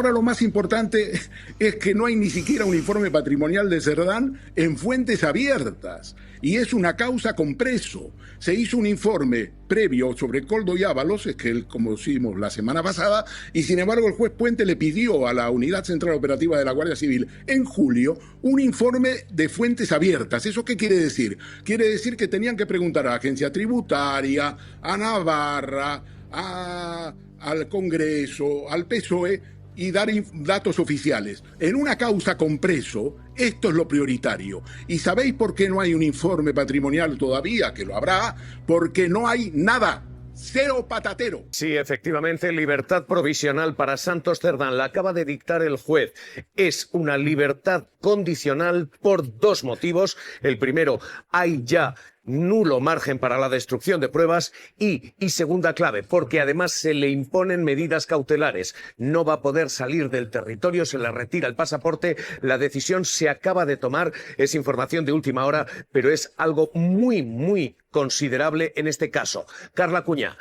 ahora lo más importante es que no hay ni siquiera un informe patrimonial de Cerdán en fuentes abiertas. Y es una causa con preso. Se hizo un informe previo sobre Koldo y Ábalos, es que él, como decimos la semana pasada, y sin embargo el juez Puente le pidió a la Unidad Central Operativa de la Guardia Civil en julio un informe de fuentes abiertas. ¿Eso qué quiere decir? Quiere decir que tenían que preguntar a la Agencia Tributaria, a Navarra, al Congreso, al PSOE, y dar datos oficiales. En una causa con preso, esto es lo prioritario. ¿Y sabéis por qué no hay un informe patrimonial todavía? Que lo habrá, porque no hay nada. Cero patatero. Sí, efectivamente, libertad provisional para Santos Cerdán. La acaba de dictar el juez. Es una libertad condicional por dos motivos. El primero, hay ya nulo margen para la destrucción de pruebas y segunda clave, porque además se le imponen medidas cautelares. No va a poder salir del territorio, se le retira el pasaporte. La decisión se acaba de tomar, es información de última hora, pero es algo muy considerable en este caso. Carla Cuña,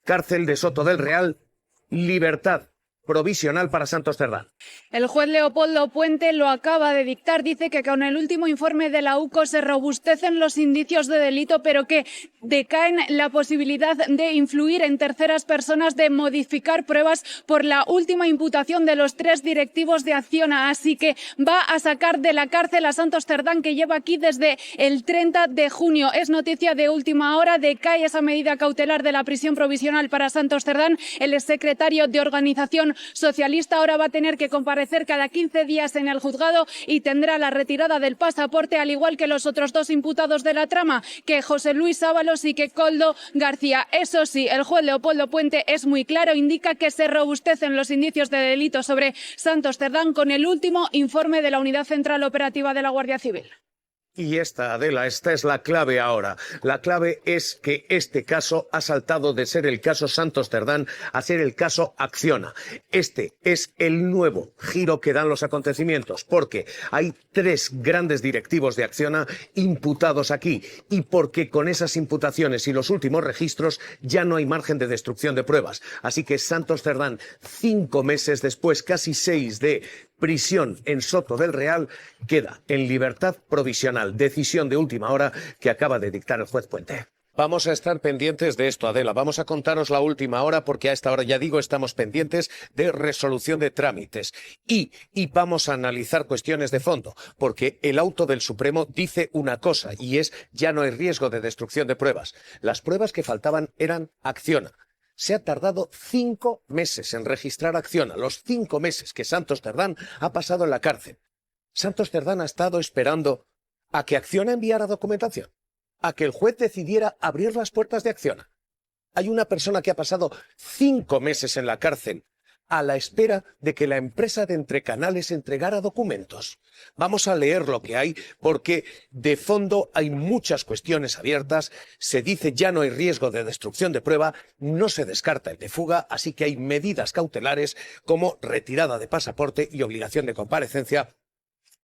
cárcel de Soto del Real, libertad provisional para Santos Cerdán. El juez Leopoldo Puente lo acaba de dictar. Dice que con el último informe de la UCO se robustecen los indicios de delito, pero que decaen la posibilidad de influir en terceras personas, de modificar pruebas por la última imputación de los 3 directivos de Acciona. Así que va a sacar de la cárcel a Santos Cerdán, que lleva aquí desde el 30 de junio. Es noticia de última hora. Decae esa medida cautelar de la prisión provisional para Santos Cerdán. El exsecretario de Organización Socialista ahora va a tener que comparecer cada 15 días en el juzgado y tendrá la retirada del pasaporte, al igual que los otros 2 imputados de la trama, que José Luis Ábalos y que Koldo García. Eso sí, el juez Leopoldo Puente es muy claro, indica que se robustecen los indicios de delito sobre Santos Cerdán con el último informe de la Unidad Central Operativa de la Guardia Civil. Y esta, Adela, esta es la clave ahora. La clave es que este caso ha saltado de ser el caso Santos Cerdán a ser el caso Acciona. Este es el nuevo giro que dan los acontecimientos, porque hay 3 grandes directivos de Acciona imputados aquí y porque con esas imputaciones y los últimos registros ya no hay margen de destrucción de pruebas. Así que Santos Cerdán, 5 meses después, casi 6 de prisión en Soto del Real, queda en libertad provisional. Decisión de última hora que acaba de dictar el juez Puente. Vamos a estar pendientes de esto, Adela. Vamos a contaros la última hora porque a esta hora, ya digo, estamos pendientes de resolución de trámites. Y vamos a analizar cuestiones de fondo, porque el auto del Supremo dice una cosa y es: ya no hay riesgo de destrucción de pruebas. Las pruebas que faltaban eran Acciona. Se ha tardado 5 meses en registrar Acciona, los 5 meses que Santos Cerdán ha pasado en la cárcel. Santos Cerdán ha estado esperando a que Acciona enviara documentación, a que el juez decidiera abrir las puertas de Acciona. Hay una persona que ha pasado 5 meses en la cárcel a la espera de que la empresa de Entrecanales entregara documentos. Vamos a leer lo que hay, porque de fondo hay muchas cuestiones abiertas. Se dice ya no hay riesgo de destrucción de prueba, no se descarta el de fuga, así que hay medidas cautelares como retirada de pasaporte y obligación de comparecencia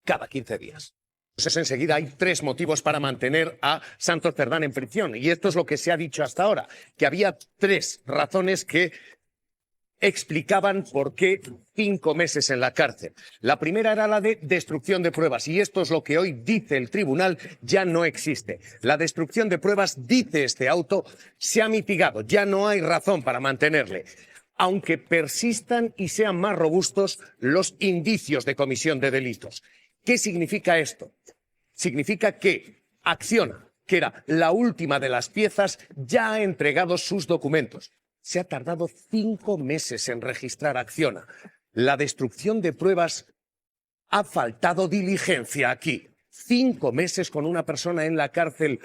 cada 15 días. Pues enseguida hay 3 motivos para mantener a Santos Cerdán en prisión, y esto es lo que se ha dicho hasta ahora, que había 3 razones que explicaban por qué 5 meses en la cárcel. La primera era la de destrucción de pruebas, y esto es lo que hoy dice el tribunal: ya no existe. La destrucción de pruebas, dice este auto, se ha mitigado, ya no hay razón para mantenerle, aunque persistan y sean más robustos los indicios de comisión de delitos. ¿Qué significa esto? Significa que Acciona, que era la última de las piezas, ya ha entregado sus documentos. Se ha tardado 5 meses en registrar Acciona. La destrucción de pruebas, ha faltado diligencia aquí. 5 meses con una persona en la cárcel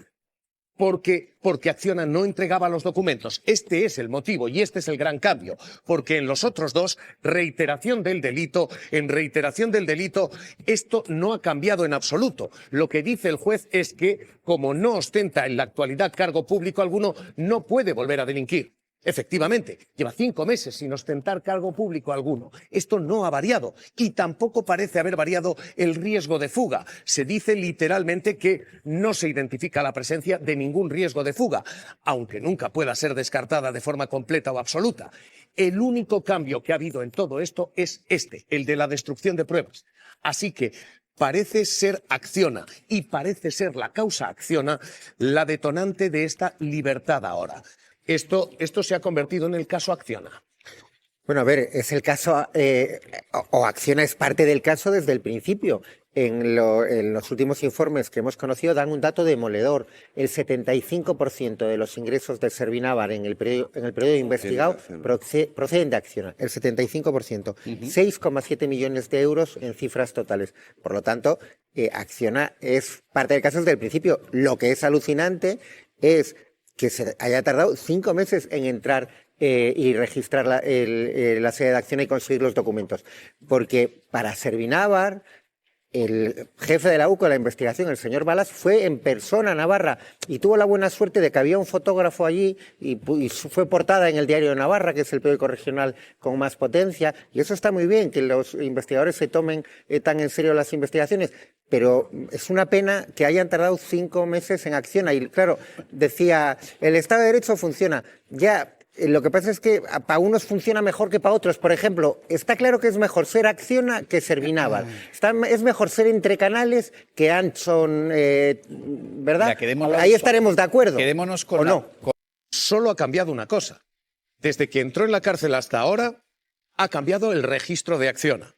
porque Acciona no entregaba los documentos. Este es el motivo y este es el gran cambio, porque en los otros 2, reiteración del delito, en reiteración del delito, esto no ha cambiado en absoluto. Lo que dice el juez es que, como no ostenta en la actualidad cargo público alguno, no puede volver a delinquir. Efectivamente, lleva 5 meses sin ostentar cargo público alguno. Esto no ha variado y tampoco parece haber variado el riesgo de fuga. Se dice literalmente que no se identifica la presencia de ningún riesgo de fuga, aunque nunca pueda ser descartada de forma completa o absoluta. El único cambio que ha habido en todo esto es el de la destrucción de pruebas. Así que parece ser Acciona y parece ser la causa Acciona la detonante de esta libertad ahora. Esto se ha convertido en el caso Acciona. Bueno, a ver, es el caso, o Acciona es parte del caso desde el principio. En los últimos informes que hemos conocido dan un dato demoledor. El 75% de los ingresos de Servinavar en el periodo investigado proceden de Acciona. El 75%. 6,7 millones de euros en cifras totales. Por lo tanto, Acciona es parte del caso desde el principio. Lo que es alucinante es que se haya tardado 5 meses en entrar y registrar la sede de Acciona y conseguir los documentos. Porque para Servinavar, el jefe de la UCO de la investigación, el señor Balas, fue en persona a Navarra y tuvo la buena suerte de que había un fotógrafo allí y fue portada en el Diario de Navarra, que es el periódico regional con más potencia. Y eso está muy bien, que los investigadores se tomen tan en serio las investigaciones. Pero es una pena que hayan tardado 5 meses en Acciona. Y claro, decía, el Estado de Derecho funciona. Ya, lo que pasa es que para unos funciona mejor que para otros. Por ejemplo, está claro que es mejor ser Acciona que Servinavar. Es mejor ser entre canales que Anchon, ¿verdad? Ahí estaremos de acuerdo. Quedémonos con ¿o no? Solo ha cambiado una cosa. Desde que entró en la cárcel hasta ahora, ha cambiado el registro de Acciona.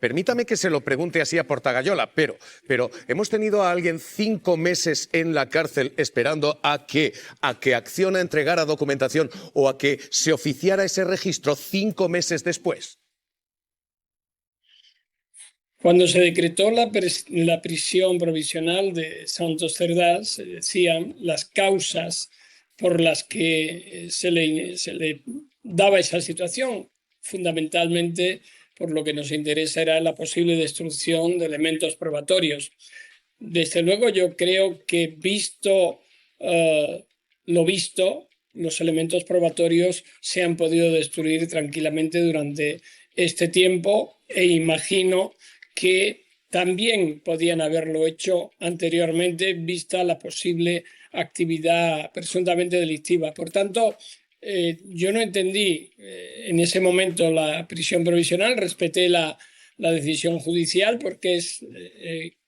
Permítame que se lo pregunte así a Portagayola, pero hemos tenido a alguien 5 meses en la cárcel esperando a que Acciona entregara documentación o a que se oficiara ese registro 5 meses después. Cuando se decretó la prisión provisional de Santos Cerdá, se decían las causas por las que se le daba esa situación, fundamentalmente por lo que nos interesa era la posible destrucción de elementos probatorios. Desde luego yo creo que visto lo visto, los elementos probatorios se han podido destruir tranquilamente durante este tiempo e imagino que también podían haberlo hecho anteriormente vista la posible actividad presuntamente delictiva. Por tanto, yo no entendí en ese momento la prisión provisional, respeté la decisión judicial porque es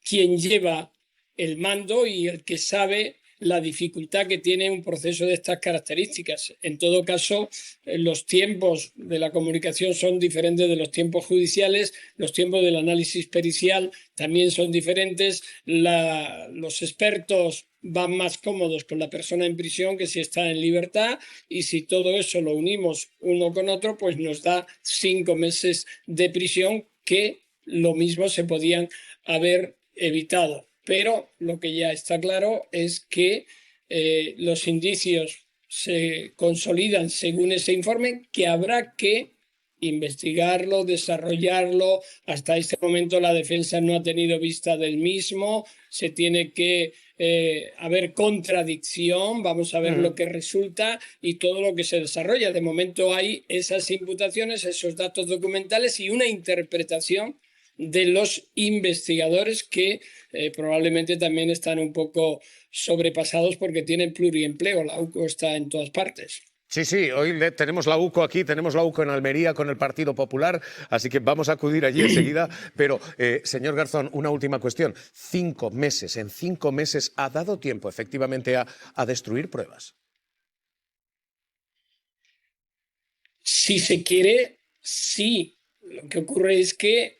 quien lleva el mando y el que sabe la dificultad que tiene un proceso de estas características. En todo caso, los tiempos de la comunicación son diferentes de los tiempos judiciales, los tiempos del análisis pericial también son diferentes, los expertos van más cómodos con la persona en prisión que si está en libertad y si todo eso lo unimos uno con otro, pues nos da 5 meses de prisión que lo mismo se podían haber evitado. Pero lo que ya está claro es que los indicios se consolidan según ese informe, que habrá que investigarlo, desarrollarlo. Hasta este momento la defensa no ha tenido vista del mismo, se tiene que haber contradicción, vamos a ver lo que resulta y todo lo que se desarrolla. De momento hay esas imputaciones, esos datos documentales y una interpretación de los investigadores que probablemente también están un poco sobrepasados porque tienen pluriempleo. La UCO está en todas partes. Sí, hoy tenemos la UCO aquí, tenemos la UCO en Almería con el Partido Popular, así que vamos a acudir allí enseguida. Pero, señor Garzón, una última cuestión. 5 meses, en 5 meses ha dado tiempo efectivamente a destruir pruebas. Si se quiere, sí. Lo que ocurre es que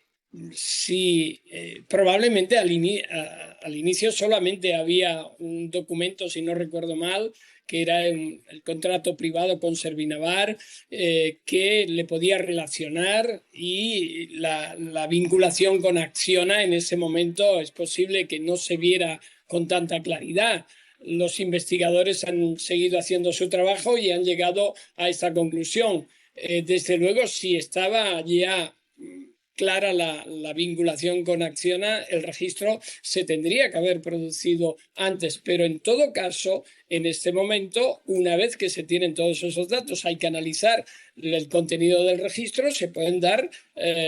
sí, probablemente al inicio solamente había un documento, si no recuerdo mal, que era el contrato privado con Servinavar, que le podía relacionar y la vinculación con Acciona en ese momento es posible que no se viera con tanta claridad. Los investigadores han seguido haciendo su trabajo y han llegado a esta conclusión. Desde luego, si estaba ya clara la vinculación con Acciona, el registro se tendría que haber producido antes, pero en todo caso, en este momento, una vez que se tienen todos esos datos, hay que analizar el contenido del registro, se pueden dar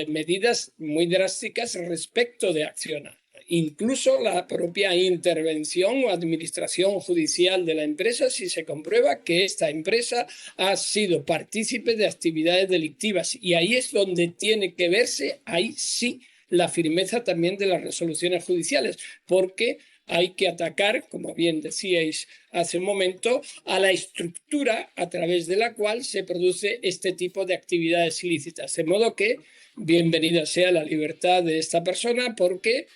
medidas muy drásticas respecto de Acciona. Incluso la propia intervención o administración judicial de la empresa si se comprueba que esta empresa ha sido partícipe de actividades delictivas. Y ahí es donde tiene que verse, ahí sí, la firmeza también de las resoluciones judiciales, porque hay que atacar, como bien decíais hace un momento, a la estructura a través de la cual se produce este tipo de actividades ilícitas. De modo que bienvenida sea la libertad de esta persona, porque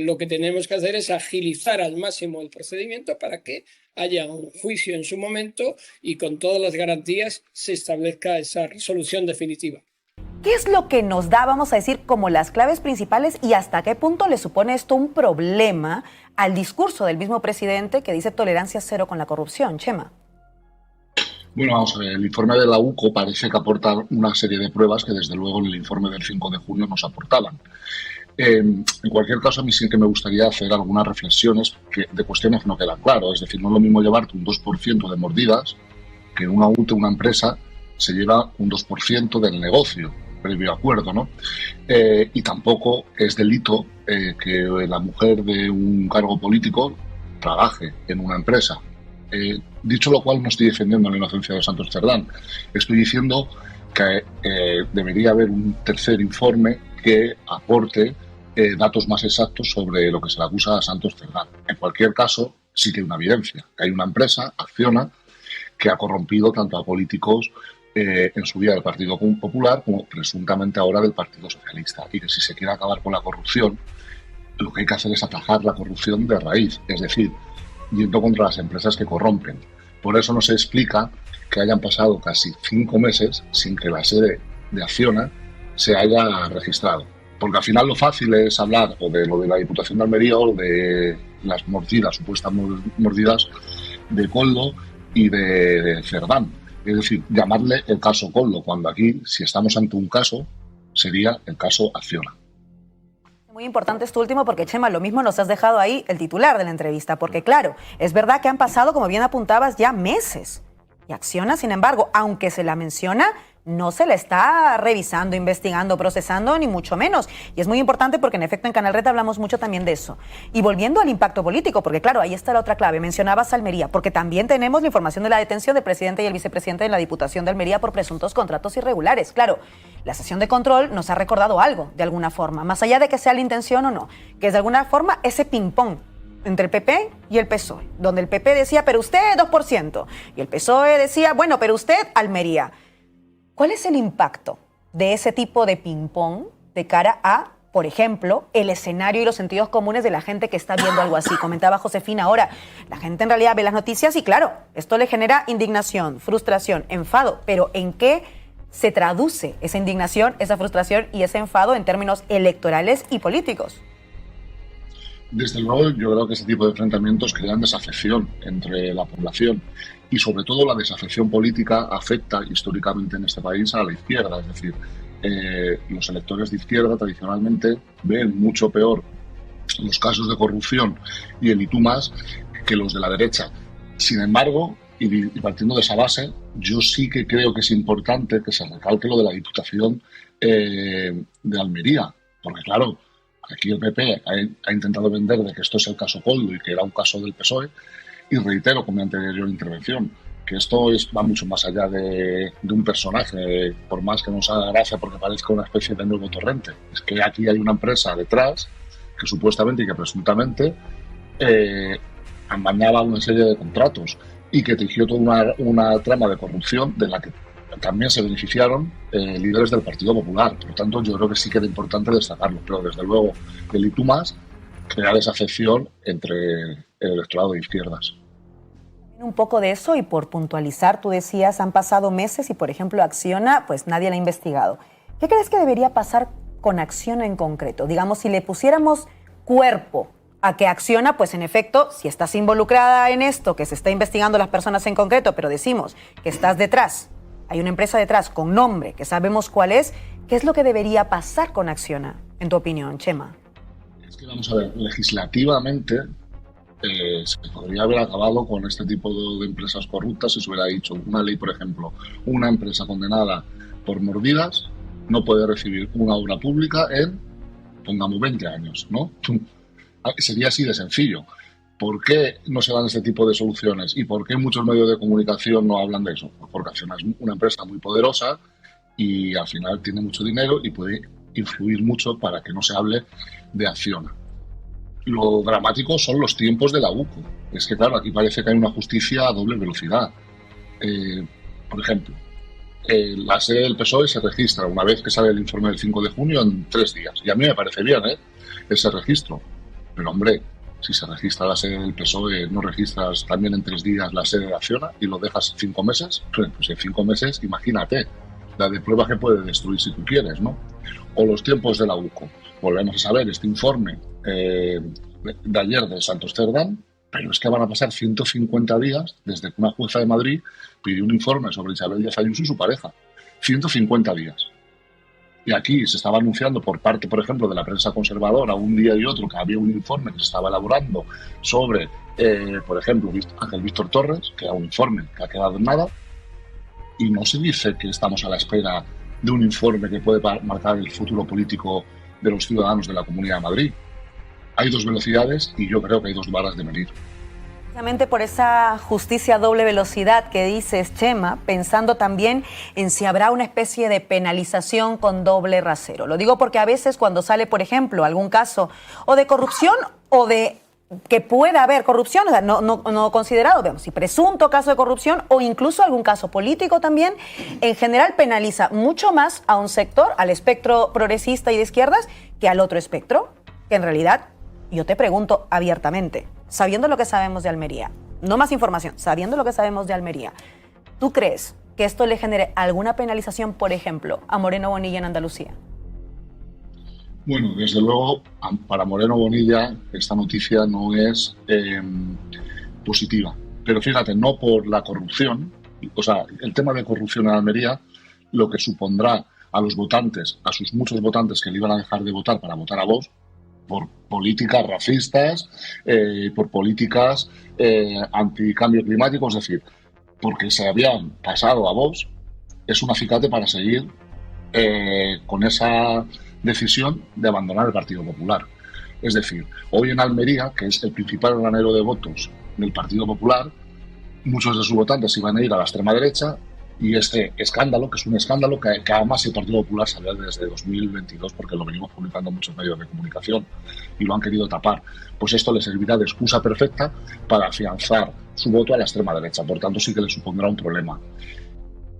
lo que tenemos que hacer es agilizar al máximo el procedimiento para que haya un juicio en su momento y con todas las garantías se establezca esa resolución definitiva. ¿Qué es lo que nos da, vamos a decir, como las claves principales y hasta qué punto le supone esto un problema al discurso del mismo presidente que dice tolerancia cero con la corrupción? Chema. Bueno, vamos a ver, el informe de la UCO parece que aporta una serie de pruebas que desde luego en el informe del 5 de junio nos aportaban. En cualquier caso, a mí sí que me gustaría hacer algunas reflexiones de cuestiones que no quedan claras. Es decir, no es lo mismo llevarte un 2% de mordidas que una UTE, una empresa, se lleva un 2% del negocio, previo acuerdo, ¿no? Y tampoco es delito que la mujer de un cargo político trabaje en una empresa. Dicho lo cual, no estoy defendiendo la inocencia de Santos Cerdán. Estoy diciendo que debería haber un tercer informe que aporte datos más exactos sobre lo que se le acusa a Santos Cerdán. En cualquier caso, sí que hay una evidencia, que hay una empresa, Acciona, que ha corrompido tanto a políticos en su día del Partido Popular como presuntamente ahora del Partido Socialista, y que si se quiere acabar con la corrupción, lo que hay que hacer es atajar la corrupción de raíz, es decir, yendo contra las empresas que corrompen. Por eso no se explica que hayan pasado casi 5 meses sin que la sede de Acciona se haya registrado. Porque al final lo fácil es hablar o de lo de la Diputación de Almería o de las mordidas, supuestas mordidas de Koldo y de Cerdán. Es decir, llamarle el caso Koldo, cuando aquí, si estamos ante un caso, sería el caso Acciona. Muy importante esto último porque, Chema, lo mismo nos has dejado ahí el titular de la entrevista, porque claro, es verdad que han pasado, como bien apuntabas, ya meses. Y Acciona, sin embargo, aunque se la menciona, no se la está revisando, investigando, procesando, ni mucho menos. Y es muy importante porque, en efecto, en Canal Red hablamos mucho también de eso. Y volviendo al impacto político, porque claro, ahí está la otra clave. Mencionabas Almería, porque también tenemos la información de la detención del presidente y el vicepresidente de la Diputación de Almería por presuntos contratos irregulares. Claro, la sesión de control nos ha recordado algo, de alguna forma, más allá de que sea la intención o no, que es de alguna forma ese ping-pong entre el PP y el PSOE, donde el PP decía, pero usted 2%, y el PSOE decía, bueno, pero usted Almería. ¿Cuál es el impacto de ese tipo de ping-pong de cara a, por ejemplo, el escenario y los sentidos comunes de la gente que está viendo algo así? Comentaba Josefina ahora, la gente en realidad ve las noticias y claro, esto le genera indignación, frustración, enfado, pero ¿en qué se traduce esa indignación, esa frustración y ese enfado en términos electorales y políticos? Desde luego, yo creo que ese tipo de enfrentamientos crean desafección entre la población y, sobre todo, la desafección política afecta históricamente en este país a la izquierda. Es decir, los electores de izquierda tradicionalmente ven mucho peor los casos de corrupción y el y tú más que los de la derecha. Sin embargo, y partiendo de esa base, yo sí que creo que es importante que se recalque lo de la Diputación de Almería, porque claro, aquí el PP ha intentado vender de que esto es el caso Koldo y que era un caso del PSOE, y reitero con mi anterior intervención que esto va mucho más allá de un personaje, por más que nos haga gracia porque parezca una especie de nuevo Torrente. Es que aquí hay una empresa detrás que supuestamente y que presuntamente amañaba una serie de contratos y que tejió toda una trama de corrupción de la que también se beneficiaron líderes del Partido Popular. Por lo tanto, yo creo que sí que era importante destacarlo, pero desde luego el y tú más crea desafección entre el electorado de izquierdas. Un poco de eso, y por puntualizar, tú decías, han pasado meses y, por ejemplo, Acciona, pues nadie la ha investigado. ¿Qué crees que debería pasar con Acciona en concreto? Digamos, si le pusiéramos cuerpo a que Acciona, pues en efecto, si estás involucrada en esto, que se está investigando las personas en concreto, pero decimos que estás detrás, hay una empresa detrás con nombre, que sabemos cuál es, ¿Qué es lo que debería pasar con Acciona, en tu opinión, Chema? Es que vamos a ver, legislativamente se podría haber acabado con este tipo de empresas corruptas si se hubiera dicho una ley, por ejemplo, una empresa condenada por mordidas no puede recibir una obra pública en, pongamos, 20 años, ¿no? Sería así de sencillo. ¿Por qué no se dan este tipo de soluciones? ¿Y por qué muchos medios de comunicación no hablan de eso? Porque Acciona es una empresa muy poderosa y al final tiene mucho dinero y puede influir mucho para que no se hable de Acciona. Lo dramático son los tiempos de la UCO. Es que, claro, aquí parece que hay una justicia a doble velocidad. Por ejemplo, la sede del PSOE se registra una vez que sale el informe del 5 de junio en 3 días. Y a mí me parece bien ese registro. Pero, hombre, si se registra la sede del PSOE, ¿no registras también en 3 días la sede de Acciona y lo dejas 5 meses? Pues en 5 meses, imagínate, la de pruebas que puede destruir si tú quieres, ¿no? O los tiempos de la UCO. Volvemos a saber este informe de ayer de Santos Cerdán, pero es que van a pasar 150 días desde que una jueza de Madrid pidió un informe sobre Isabel Díaz Ayuso y su pareja. 150 días. Y aquí se estaba anunciando por parte, por ejemplo, de la prensa conservadora, un día y otro, que había un informe que se estaba elaborando sobre, por ejemplo, Ángel Víctor Torres, que era un informe que ha quedado en nada, y no se dice que estamos a la espera de un informe que puede marcar el futuro político de los ciudadanos de la Comunidad de Madrid. Hay 2 velocidades y yo creo que hay 2 varas de medir. Precisamente por esa justicia a doble velocidad que dices, Chema, pensando también en si habrá una especie de penalización con doble rasero. Lo digo porque a veces cuando sale, por ejemplo, algún caso o de corrupción o de que pueda haber corrupción, o sea, no considerado, veamos, si presunto caso de corrupción o incluso algún caso político también, en general penaliza mucho más a un sector, al espectro progresista y de izquierdas, que al otro espectro, que en realidad, yo te pregunto abiertamente, sabiendo lo que sabemos de Almería, no más información, sabiendo lo que sabemos de Almería, ¿tú crees que esto le genere alguna penalización, por ejemplo, a Moreno Bonilla en Andalucía? Bueno, desde luego, para Moreno Bonilla esta noticia no es positiva. Pero fíjate, no por la corrupción, o sea, el tema de corrupción en Almería, lo que supondrá a los votantes, a sus muchos votantes que le iban a dejar de votar para votar a Vox, por políticas racistas, por políticas anticambio climático, es decir, porque se habían pasado a Vox, es un acicate para seguir con esa decisión de abandonar el Partido Popular. Es decir, hoy en Almería, que es el principal granero de votos del Partido Popular, muchos de sus votantes iban a ir a la extrema derecha y este escándalo, que es un escándalo que además el Partido Popular sabía desde 2022 porque lo venimos publicando en muchos medios de comunicación y lo han querido tapar, pues esto le servirá de excusa perfecta para afianzar su voto a la extrema derecha. Por tanto, sí que le supondrá un problema.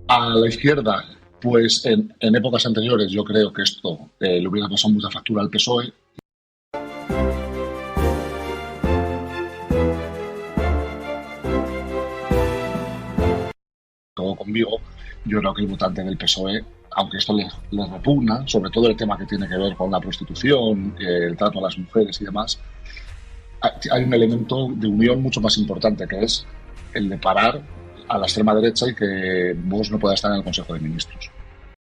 A la izquierda, pues en épocas anteriores yo creo que esto le hubiera pasado mucha factura al PSOE. Todo conmigo, yo creo que el votante del PSOE, aunque esto les repugna, sobre todo el tema que tiene que ver con la prostitución, el trato a las mujeres y demás, hay un elemento de unión mucho más importante, que es el de parar a la extrema derecha y que Vox no pueda estar en el Consejo de Ministros.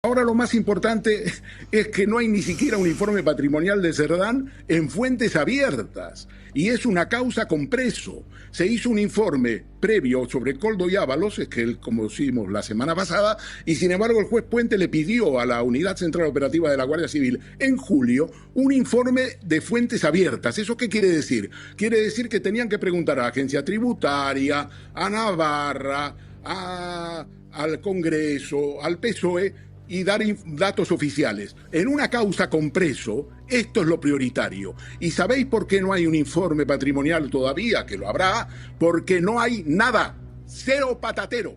Ahora lo más importante es que no hay ni siquiera un informe patrimonial de Cerdán en fuentes abiertas. Y es una causa con preso. Se hizo un informe previo sobre Koldo y Ábalos, es que como hicimos la semana pasada, y sin embargo el juez Puente le pidió a la Unidad Central Operativa de la Guardia Civil en julio un informe de fuentes abiertas. ¿Eso qué quiere decir? Quiere decir que tenían que preguntar a la Agencia Tributaria, a Navarra, al Congreso, al PSOE, y dar datos oficiales. En una causa con preso, esto es lo prioritario. ¿Y sabéis por qué no hay un informe patrimonial todavía? Que lo habrá, porque no hay nada. Cero patatero.